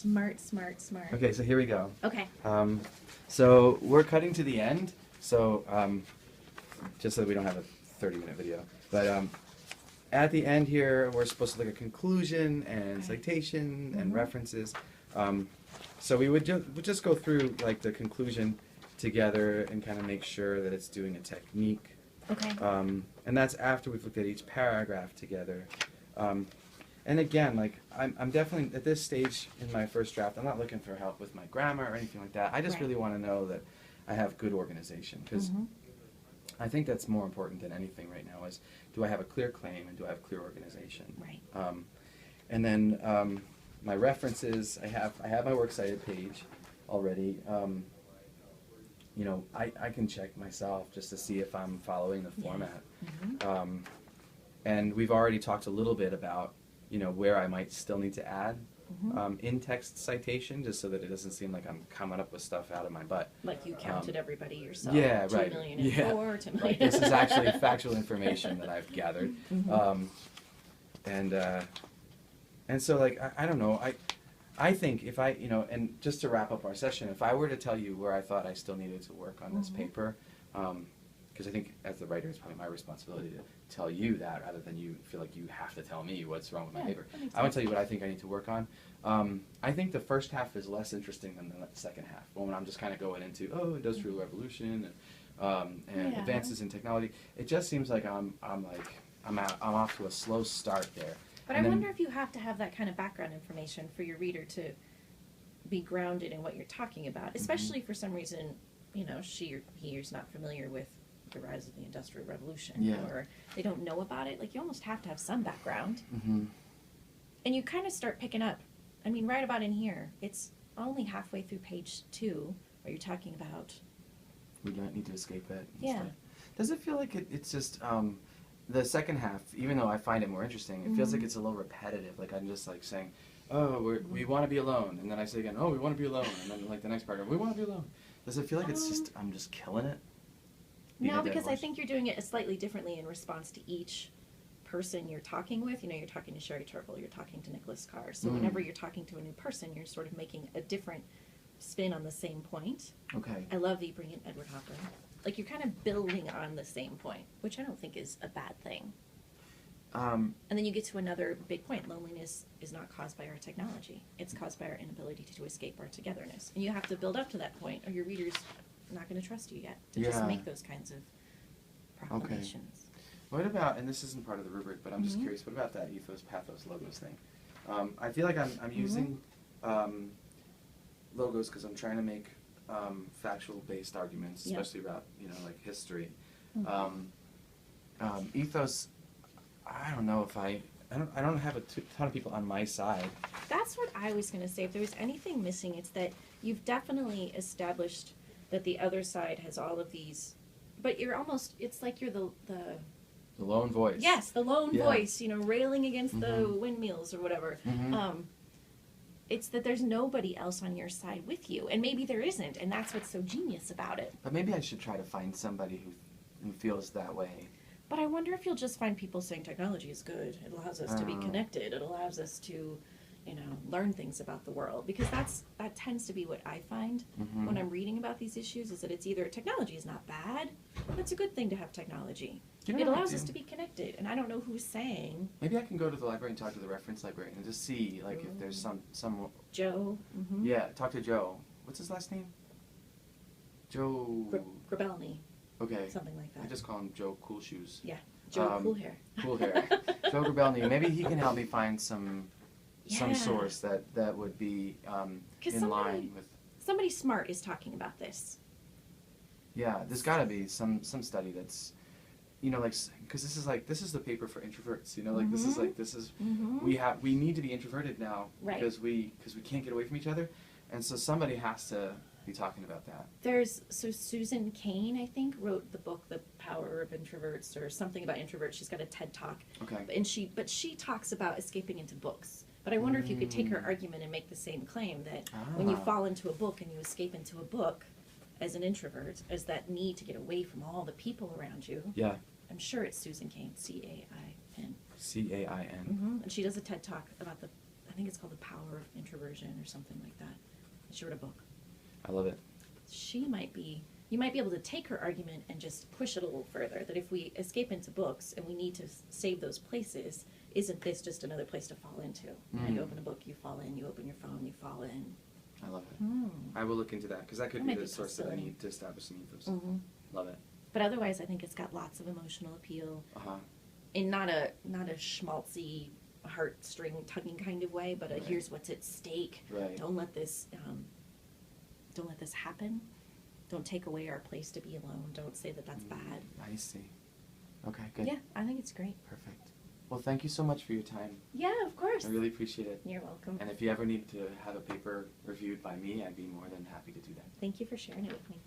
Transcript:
Smart, smart, smart. Okay, so here we go. Okay. So we're cutting to the end. So just so that we don't have a 30-minute video, but at the end here, we're supposed to look at conclusion and citation and references. So we would just go through like the conclusion together and kind of make sure that it's doing a technique. Okay. And that's after we've looked at each paragraph together. And again, like I'm definitely at this stage in my first draft, I'm not looking for help with my grammar or anything like that. I just really want to know that I have good organization, because I think that's more important than anything right now is, do I have a clear claim and do I have clear organization? Right. And then my references, I have my works cited page already. You know, I can check myself just to see if I'm following the format. And we've already talked a little bit about, you know, where I might still need to add in-text citation, just so that it doesn't seem like I'm coming up with stuff out of my butt. Like you counted everybody yourself. Yeah, 2 right. million and Yeah. 4, 2 million. Right. This is actually factual information that I've gathered. And so, like, I don't know. I think if I, you know, and just to wrap up our session, if I were to tell you where I thought I still needed to work on this paper, because I think as the writer, it's probably my responsibility to tell you that rather than you feel like you have to tell me what's wrong with my paper. I would tell you what I think I need to work on. I think the first half is less interesting than the second half, when I'm just kind of going into, industrial revolution and advances in technology. It just seems like I'm off to a slow start there. But I wonder if you have to have that kind of background information for your reader to be grounded in what you're talking about, especially for some reason, you know, she or he is not familiar with the rise of the Industrial Revolution, or they don't know about it. Like, you almost have to have some background. And you kind of start picking up. I mean, right about in here, it's only halfway through page 2 where you're talking about... We don't need to escape it. Yeah. Does it feel like it's just... the second half, even though I find it more interesting, it feels like it's a little repetitive. Like, I'm just like saying, we want to be alone. And then I say again, we want to be alone. And then like the next paragraph, we want to be alone. Does it feel like it's just, I'm just killing it? No, because I think you're doing it slightly differently in response to each person you're talking with. You know, you're talking to Sherry Turkle, you're talking to Nicholas Carr. So whenever you're talking to a new person, you're sort of making a different spin on the same point. Okay. I love that you bring in Edward Hopper. Like, you're kind of building on the same point, which I don't think is a bad thing. And then you get to another big point. Loneliness is not caused by our technology. It's caused by our inability to escape our togetherness. And you have to build up to that point, or your reader's not going to trust you yet to just make those kinds of proclamations. What about, and this isn't part of the rubric, but I'm just curious, what about that ethos, pathos, logos thing? I feel like I'm using logos because I'm trying to make factual-based arguments, especially about, you know, like history. Ethos, I don't know if I don't have a ton of people on my side. That's what I was going to say. If there was anything missing, it's that you've definitely established that the other side has all of these, but you're almost, it's like you're the lone voice. Yes, the lone voice, you know, railing against the windmills or whatever. It's that there's nobody else on your side with you, and maybe there isn't, and that's what's so genius about it. But maybe I should try to find somebody who feels that way. But I wonder if you'll just find people saying technology is good. It allows us to be connected. It allows us to, you know, learn things about the world. Because that tends to be what I find when I'm reading about these issues, is that it's either technology is not bad, but it's a good thing to have technology. You know, it allows us to be connected, and I don't know who's saying. Maybe I can go to the library and talk to the reference librarian and just see, like, if there's some Joe. Yeah, talk to Joe. What's his last name? Joe... Grabelny. Okay. Something like that. I just call him Joe Cool Shoes. Yeah, Joe Cool Hair. Cool Hair. Joe Grabelny. Maybe he can help me find some source that would be in line with... Somebody smart is talking about this. Yeah, there's got to be some study that's, you know, like, because this is the paper for introverts, you know, like this is we need to be introverted now because we can't get away from each other, and so somebody has to be talking about that. So Susan Cain, I think, wrote the book The Power of Introverts, or something about introverts. She's got a TED Talk. Okay. And she talks about escaping into books. But I wonder if you could take her argument and make the same claim, that when you fall into a book and you escape into a book as an introvert, as that need to get away from all the people around you. Yeah. I'm sure it's Susan Cain, C-A-I-N. C-A-I-N. And she does a TED Talk about I think it's called The Power of Introversion or something like that. She wrote a book. I love it. You might be able to take her argument and just push it a little further, that if we escape into books and we need to save those places, isn't this just another place to fall into? You open a book, you fall in, you open your phone, you fall in. I love it. I will look into that, because that could That be might the be source of a possibility. need to establish an ethos. Love it. But otherwise, I think it's got lots of emotional appeal, in not a schmaltzy, heartstring tugging kind of way, but Right. here's what's at stake. Right. Don't let this happen. Don't take away our place to be alone. Don't say that that's bad. I see. Okay, good. Yeah, I think it's great. Perfect. Well, thank you so much for your time. Yeah, of course. I really appreciate it. You're welcome. And if you ever need to have a paper reviewed by me, I'd be more than happy to do that. Thank you for sharing it with me.